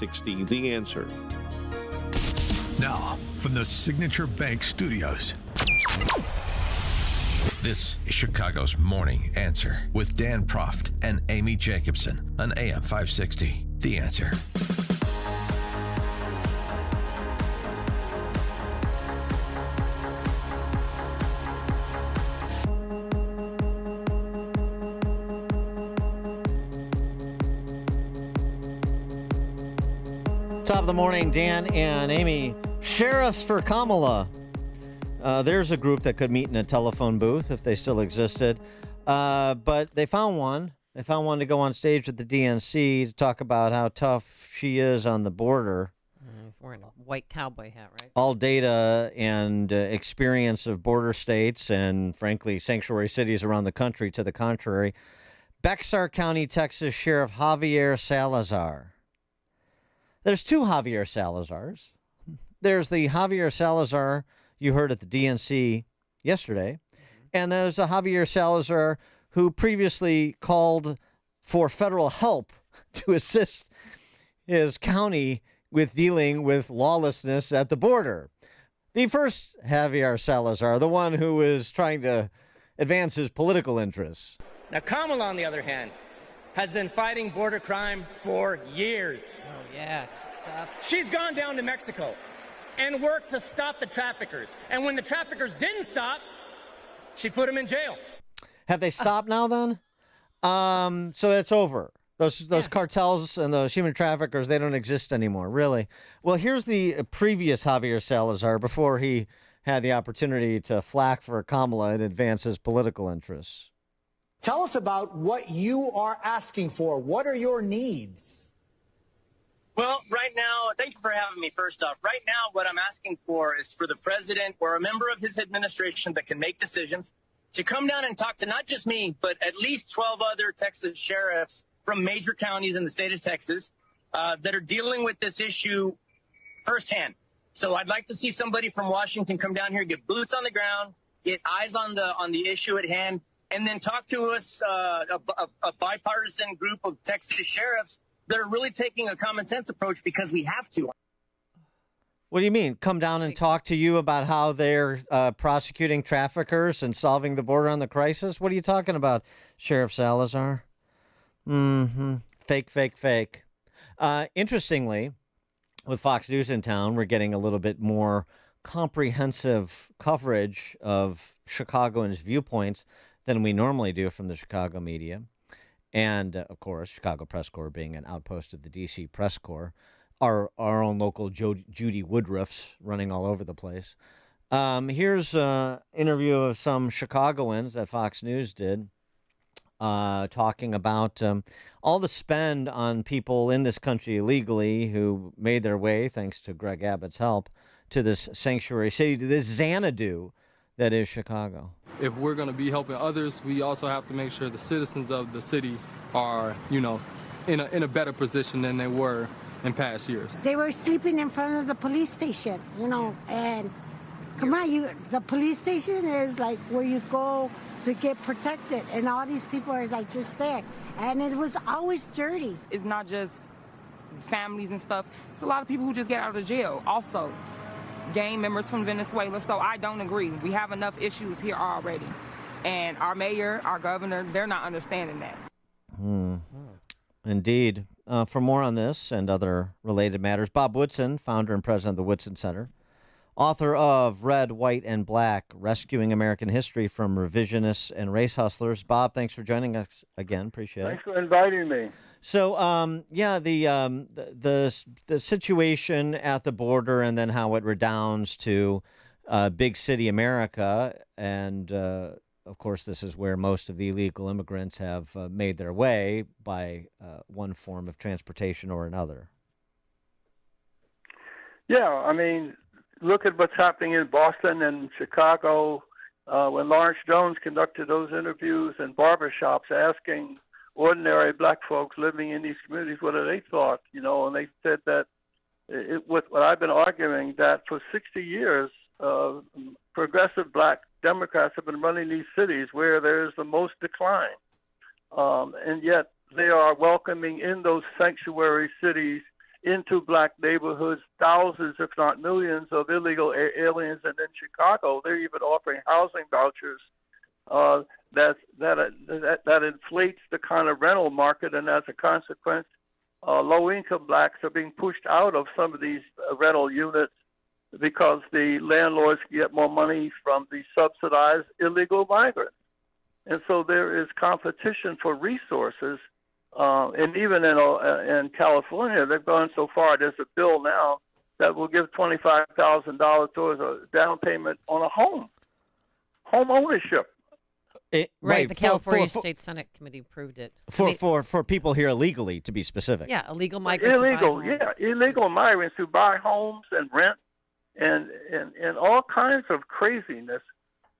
560, The Answer. Now, from the Signature Bank Studios, this is Chicago's Morning Answer with Dan Proft and Amy Jacobson on AM 560, The Answer. Top of the morning, Dan and Amy. Sheriffs for Kamala. There's a group that could meet in a telephone booth if they still existed. But they found one. They found one to go on stage with the DNC to talk about how tough she is on the border. He's wearing a white cowboy hat, right? All data and experience of border states and, frankly, sanctuary cities around the country to the contrary. Bexar County, Texas Sheriff Javier Salazar. There's two Javier Salazars. There's the Javier Salazar you heard at the DNC yesterday, and there's a Javier Salazar who previously called for federal help to assist his county with dealing with lawlessness at the border. The first Javier Salazar, the one who is trying to advance his political interests. Now, Kamala, on the other hand, has been fighting border crime for years. Oh, yeah. She's gone down to Mexico and worked to stop the traffickers. And when the traffickers didn't stop, she put them in jail. Have they stopped now then? So it's over. Those cartels and those human traffickers, they don't exist anymore, really. Well, here's the previous Javier Salazar before he had the opportunity to flack for Kamala and advance his political interests. Tell us about what you are asking for. What are your needs? Well, right now, thank you for having me, first off. Right now, what I'm asking for is for the president or a member of his administration that can make decisions to come down and talk to not just me, but at least 12 other Texas sheriffs from major counties in the state of Texas that are dealing with this issue firsthand. So I'd like to see somebody from Washington come down here, get boots on the ground, get eyes on the issue at hand, and then talk to us, a bipartisan group of Texas sheriffs that are really taking a common sense approach because we have to. What do you mean? Come down and talk to you about how they're prosecuting traffickers and solving the border on the crisis? What are you talking about, Sheriff Salazar? Fake, fake, fake. Interestingly, with Fox News in town, we're getting a little bit more comprehensive coverage of Chicagoans' viewpoints than we normally do from the Chicago media. And, of course, Chicago Press Corps being an outpost of the D.C. Press Corps. Our own local Judy Woodruffs running all over the place. Here's an interview of some Chicagoans that Fox News did talking about all the spend on people in this country illegally who made their way, thanks to Greg Abbott's help, to this sanctuary city, to this Xanadu that is Chicago. If we're going to be helping others, we also have to make sure the citizens of the city are, in a better position than they were in past years. They were sleeping in front of the police station, and come on, the police station is like where you go to get protected, and all these people are like just there, and it was always dirty. It's not just families and stuff. It's a lot of people who just get out of jail also. Gang members from Venezuela, so I don't agree. We have enough issues here already. And our mayor, our governor, they're not understanding that. Indeed. For more on this and other related matters, Bob Woodson, founder and president of the Woodson Center, author of Red, White, and Black, Rescuing American History from Revisionists and Race Hustlers. Bob, thanks for joining us again. Appreciate it. Thanks for inviting me. So, the situation at the border and then how it redounds to big city America. And, of course, this is where most of the illegal immigrants have made their way by one form of transportation or another. Yeah, I mean, look at what's happening in Boston and Chicago when Lawrence Jones conducted those interviews in barbershops asking ordinary black folks living in these communities what they thought, and they said that what I've been arguing, that for 60 years, progressive black Democrats have been running these cities where there's the most decline. And yet they are welcoming in those sanctuary cities into black neighborhoods, thousands, if not millions, of illegal aliens. And in Chicago, they're even offering housing vouchers that inflates the kind of rental market, and as a consequence, low-income blacks are being pushed out of some of these rental units because the landlords get more money from the subsidized illegal migrants. And so there is competition for resources. And even in California, they've gone so far, there's a bill now that will give $25,000 towards a down payment on a home ownership. Right, the California State Senate Committee approved it. For people here illegally, to be specific. Yeah, illegal migrants. Illegal migrants who buy homes and rent and all kinds of craziness.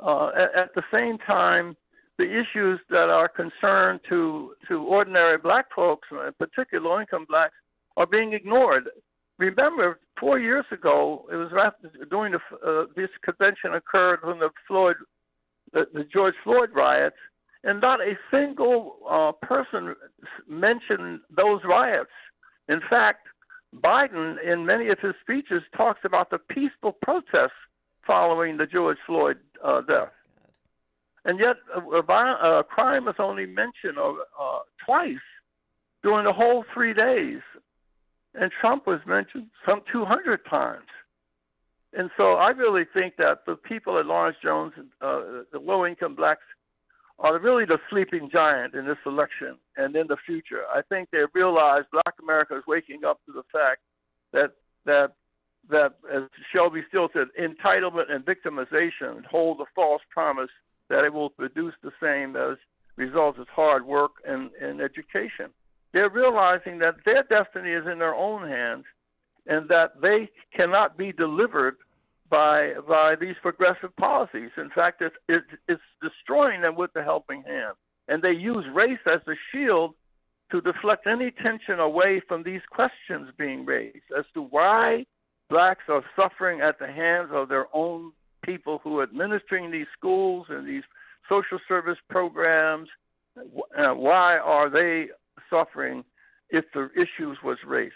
At the same time, the issues that are concerned to ordinary black folks, particularly low-income blacks, are being ignored. Remember, 4 years ago, it was during this convention occurred when the George Floyd riots, and not a single person mentioned those riots. In fact, Biden, in many of his speeches, talks about the peaceful protests following the George Floyd death. And yet, crime was only mentioned twice during the whole 3 days. And Trump was mentioned some 200 times. And so I really think that the people at Lawrence Jones, the low-income blacks, are really the sleeping giant in this election and in the future. I think they realize black America is waking up to the fact that as Shelby Steele said, entitlement and victimization hold a false promise that it will produce the same as results as hard work and education. They're realizing that their destiny is in their own hands and that they cannot be delivered by these progressive policies. In fact, it's destroying them with the helping hand. And they use race as a shield to deflect any tension away from these questions being raised as to why blacks are suffering at the hands of their own people who are administering these schools and these social service programs. Why are they suffering if the issues was race?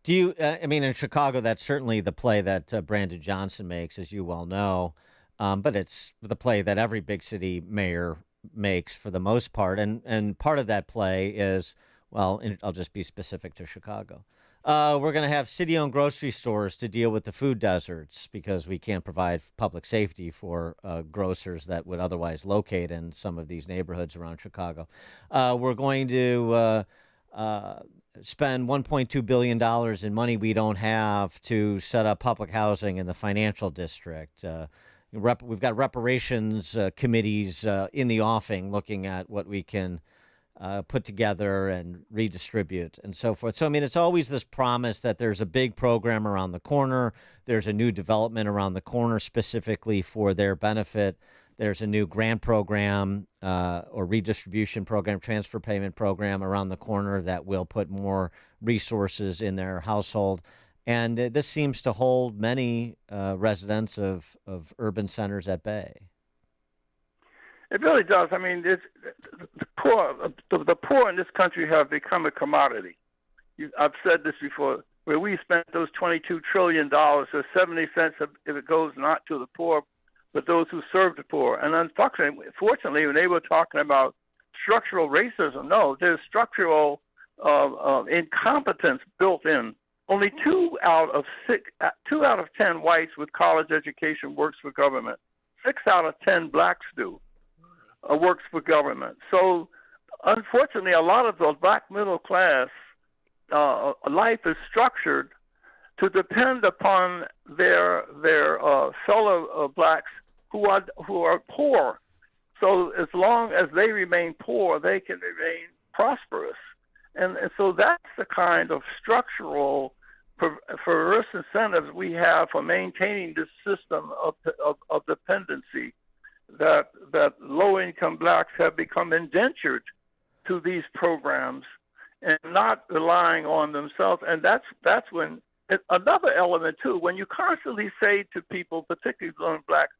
Do you, in Chicago, that's certainly the play that Brandon Johnson makes, as you well know, but it's the play that every big city mayor makes for the most part. And part of that play is, well, I'll just be specific to Chicago. We're going to have city-owned grocery stores to deal with the food deserts because we can't provide public safety for grocers that would otherwise locate in some of these neighborhoods around Chicago. We're going to spend $1.2 billion in money we don't have to set up public housing in the financial district. We've got reparations committees in the offing looking at what we can put together and redistribute and so forth. So, it's always this promise that there's a big program around the corner. There's a new development around the corner specifically for their benefit. There's a new grant program or redistribution program, transfer payment program around the corner that will put more resources in their household. And this seems to hold many residents of urban centers at bay. It really does. It's, the poor in this country have become a commodity. I've said this before. Where we spent those $22 trillion, there's 70 cents if it goes not to the poor, but those who serve the poor. And unfortunately, when they were talking about structural racism, no, there's structural incompetence built in. Only 2 out of 10 whites with college education works for government. 6 out of 10 blacks do. Works for government. So, unfortunately, a lot of the black middle class life is structured to depend upon their fellow blacks who are poor. So, as long as they remain poor, they can remain prosperous, and so that's the kind of structural perverse incentives we have for maintaining this system of dependency. That low-income blacks have become indentured to these programs and not relying on themselves. And that's when another element too. When you constantly say to people, particularly young blacks,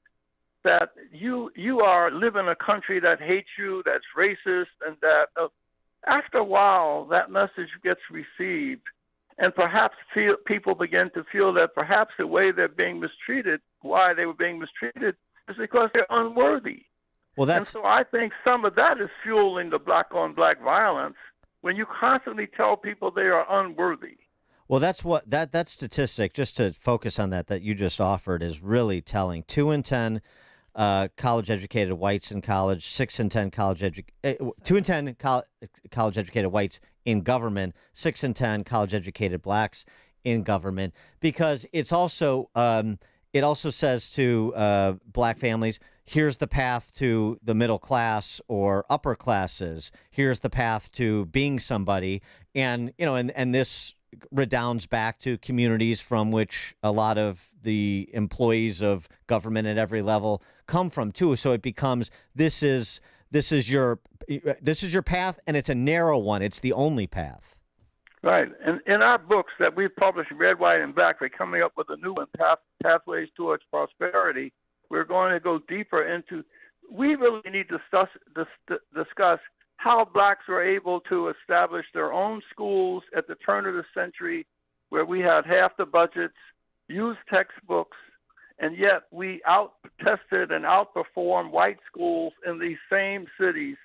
that you live in a country that hates you, that's racist, and that after a while that message gets received, And perhaps people begin to feel that perhaps the way they're being mistreated, why they were being mistreated, is because they're unworthy. Well, and so I think some of that is fueling the black-on-black violence when you constantly tell people they are unworthy. Well, that's what that statistic, just to focus on that you just offered, is really telling. 2 in 10 college-educated whites in college, 6 in 10 2 in 10 college-educated whites in government, 6 in 10 college-educated blacks in government, because it's also it also says to black families, here's the path to the middle class or upper classes. Here's the path to being somebody, and this redounds back to communities from which a lot of the employees of government at every level come from too. So it becomes this is your path, and it's a narrow one. It's the only path. Right. And in our books that we've published, Red, White, and Black, we're coming up with a new one, Pathways Towards Prosperity. We're going to go deeper into. We really need to discuss how blacks were able to establish their own schools at the turn of the century, where we had half the budgets, used textbooks, and yet we out-tested and outperformed white schools in these same cities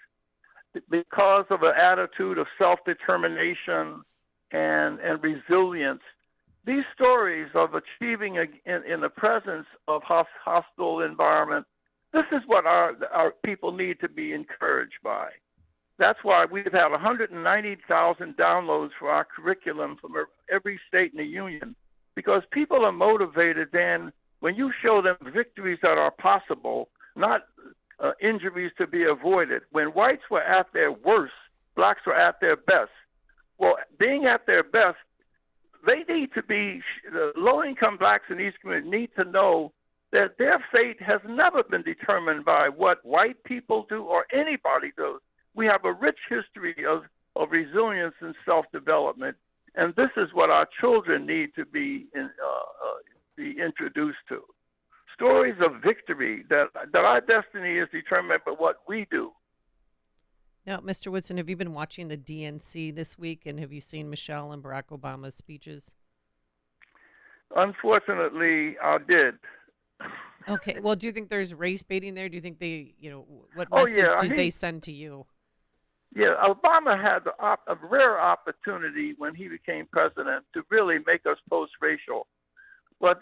because of an attitude of self-determination and resilience. These stories of achieving in the presence of hostile environment, this is what our people need to be encouraged by. That's why we've had 190,000 downloads for our curriculum from every state in the union, because people are motivated then when you show them victories that are possible, not injuries to be avoided. When whites were at their worst, blacks were at their best. Well, being at their best, they need to be, the low-income blacks in these communities need to know that their fate has never been determined by what white people do or anybody does. We have a rich history of resilience and self-development, and this is what our children need to be introduced to. Stories of victory, that our destiny is determined by what we do. Now, Mr. Woodson, have you been watching the DNC this week, and have you seen Michelle and Barack Obama's speeches? Unfortunately, I did. Okay. Well, do you think there's race baiting there? Do you think they, what message did they send to you? Yeah, Obama had a rare opportunity when he became president to really make us post-racial. But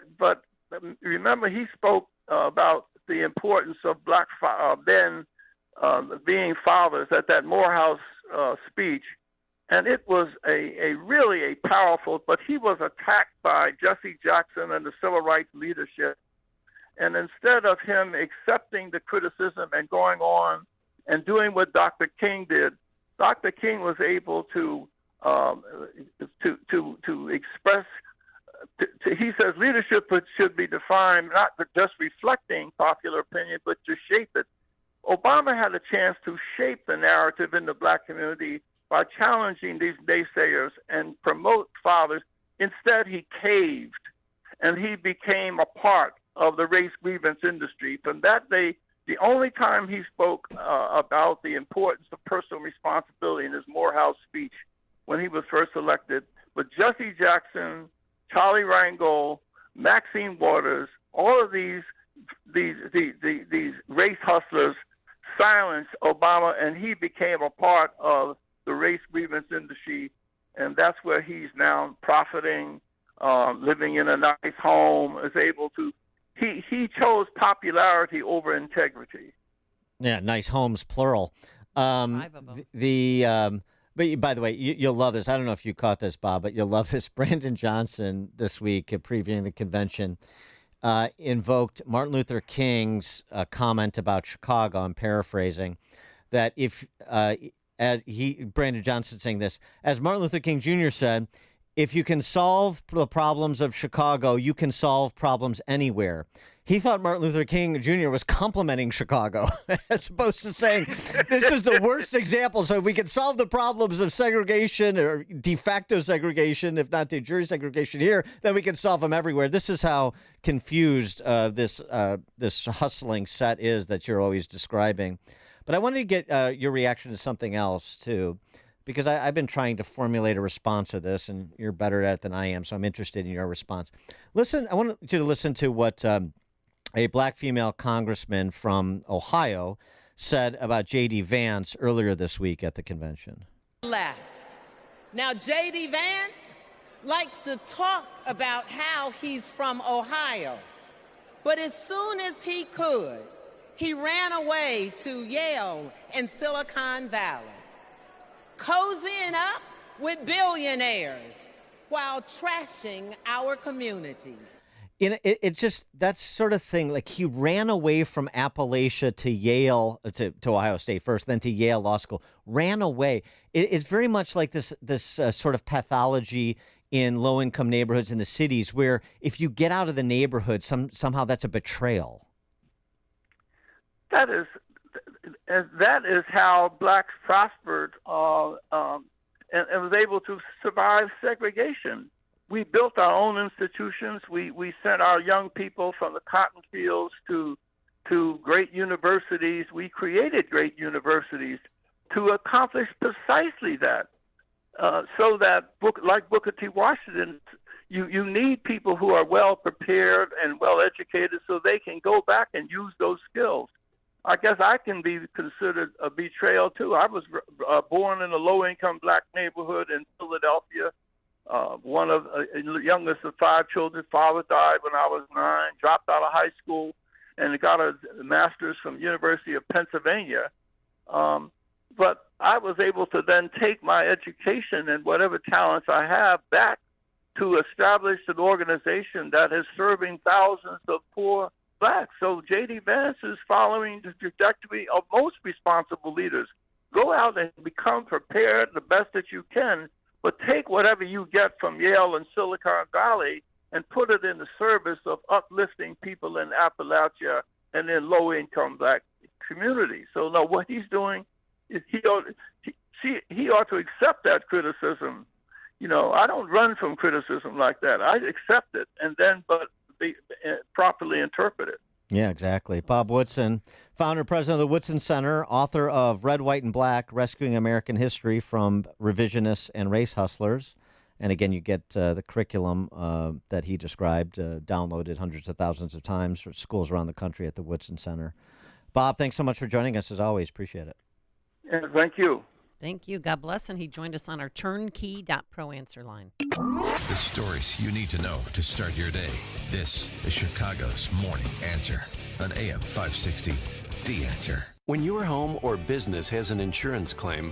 remember, he spoke about the importance of black men being fathers at that Morehouse speech, and it was a really powerful. But he was attacked by Jesse Jackson and the civil rights leadership, and instead of him accepting the criticism and going on and doing what Dr. King did, Dr. King was able to express. He says leadership should be defined not just reflecting popular opinion, but to shape it. Obama had a chance to shape the narrative in the black community by challenging these naysayers and promote fathers. Instead, he caved, and he became a part of the race grievance industry. From that day, the only time he spoke about the importance of personal responsibility in his Morehouse speech when he was first elected, but Jesse Jackson, Charlie Rangel, Maxine Waters, all of these race hustlers silenced Obama, and he became a part of the race grievance industry, and that's where he's now profiting, living in a nice home, is able to. He chose popularity over integrity. Yeah, nice homes, plural. 5 of them. But by the way, you'll love this. I don't know if you caught this, Bob, but you'll love this. Brandon Johnson this week, previewing the convention, invoked Martin Luther King's comment about Chicago. I'm paraphrasing that Brandon Johnson saying this, as Martin Luther King Jr. said, if you can solve the problems of Chicago, you can solve problems anywhere. He thought Martin Luther King Jr. was complimenting Chicago as opposed to saying this is the worst example. So if we can solve the problems of segregation or de facto segregation, if not de jure segregation here, then we can solve them everywhere. This is how confused this hustling set is that you're always describing. But I wanted to get your reaction to something else, too. because I've been trying to formulate a response to this, and you're better at it than I am, so I'm interested in your response. Listen, I want you to listen to what a black female congressman from Ohio said about J.D. Vance earlier this week at the convention. Left. Now, J.D. Vance likes to talk about how he's from Ohio, but as soon as he could, he ran away to Yale and Silicon Valley, cozying up with billionaires while trashing our communities. It's just that sort of thing. Like, he ran away from Appalachia to Yale, to Ohio State first, then to Yale Law School. Ran away. It's very much like this sort of pathology in low-income neighborhoods in the cities, where if you get out of the neighborhood, somehow that's a betrayal. That is how blacks prospered and was able to survive segregation. We built our own institutions. We sent our young people from the cotton fields to great universities. We created great universities to accomplish precisely that. So that, like Booker T. Washington, you need people who are well prepared and well educated so they can go back and use those skills. I guess I can be considered a betrayal too. I was born in a low-income black neighborhood in Philadelphia. One of the youngest of 5 children. Father died when I was 9. Dropped out of high school and got a master's from University of Pennsylvania. But I was able to then take my education and whatever talents I have back to establish an organization that is serving thousands of poor blacks. So J.D. Vance is following the trajectory of most responsible leaders. Go out and become prepared the best that you can, but take whatever you get from Yale and Silicon Valley and put it in the service of uplifting people in Appalachia and in low-income black communities. So now what he's doing is he ought to accept that criticism. You know, I don't run from criticism like that. I accept it and then properly interpret it. Yeah, exactly. Bob Woodson, founder and president of the Woodson Center, author of Red, White, and Black, Rescuing American History from Revisionists and Race Hustlers. And again, you get the curriculum that he described, downloaded hundreds of thousands of times for schools around the country at the Woodson Center. Bob, thanks so much for joining us, as always. Appreciate it. Yeah, thank you. Thank you. God bless. And he joined us on our turnkey.pro answer line. The stories you need to know to start your day. This is Chicago's Morning Answer on AM 560. The Answer. When your home or business has an insurance claim,